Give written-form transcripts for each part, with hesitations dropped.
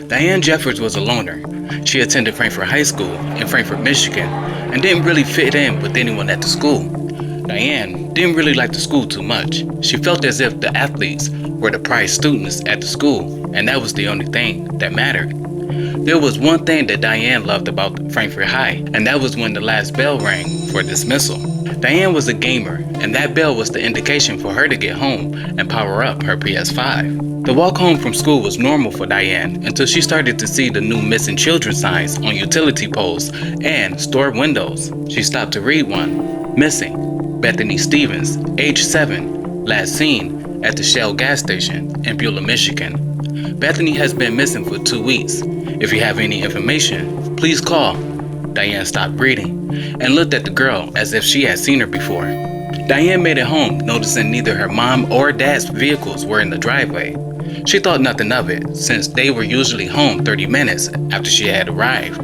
Diane Jeffords was a loner. She attended Frankfort High School in Frankfort, Michigan, and didn't really fit in with anyone at the school. Diane didn't really like the school too much. She felt as if the athletes were the prized students at the school, and that was the only thing that mattered. There was one thing that Diane loved about Frankfort High, and that was when the last bell rang for dismissal. Diane was a gamer, and that bell was the indication for her to get home and power up her PS5. The walk home from school was normal for Diane until she started to see the new missing children signs on utility poles and store windows. She stopped to read one. Missing, Bethany Stevens, age 7, last seen at the Shell gas station in Beulah, Michigan. Bethany has been missing for 2 weeks. If you have any information, please call. Diane stopped reading and looked at the girl as if she had seen her before. Diane made it home, noticing neither her mom or dad's vehicles were in the driveway. She thought nothing of it, since they were usually home 30 minutes after she had arrived.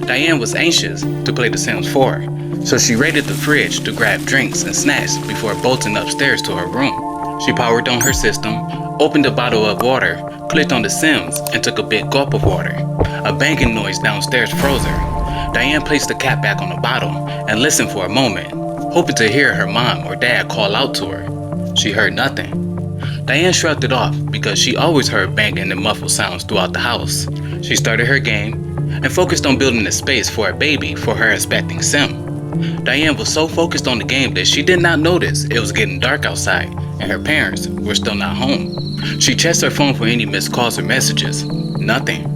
Diane was anxious to play The Sims 4, so she raided the fridge to grab drinks and snacks before bolting upstairs to her room. She powered on her system, opened a bottle of water, clicked on The Sims, and took a big gulp of water. A banging noise downstairs froze her. Diane placed the cap back on the bottle and listened for a moment, hoping to hear her mom or dad call out to her. She heard nothing. Diane shrugged it off because she always heard banging and muffled sounds throughout the house. She started her game and focused on building a space for a baby for her expecting Sim. Diane was so focused on the game that she did not notice it was getting dark outside and her parents were still not home. She checked her phone for any missed calls or messages. Nothing.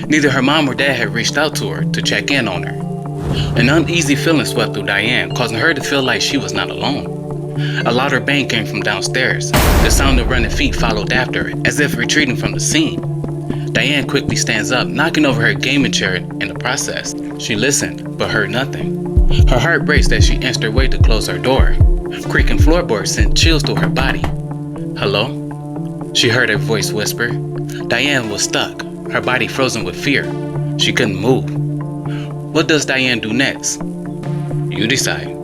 Neither her mom or dad had reached out to her to check in on her. An uneasy feeling swept through Diane, causing her to feel like she was not alone. A louder bang came from downstairs. The sound of running feet followed after, as if retreating from the scene. Diane quickly stands up, knocking over her gaming chair in the process. She listened, but heard nothing. Her heart raced as she inched her way to close her door. Creaking floorboards sent chills through her body. Hello? She heard her voice whisper. Diane was stuck, her body frozen with fear. She couldn't move. What does Diane do next? You decide.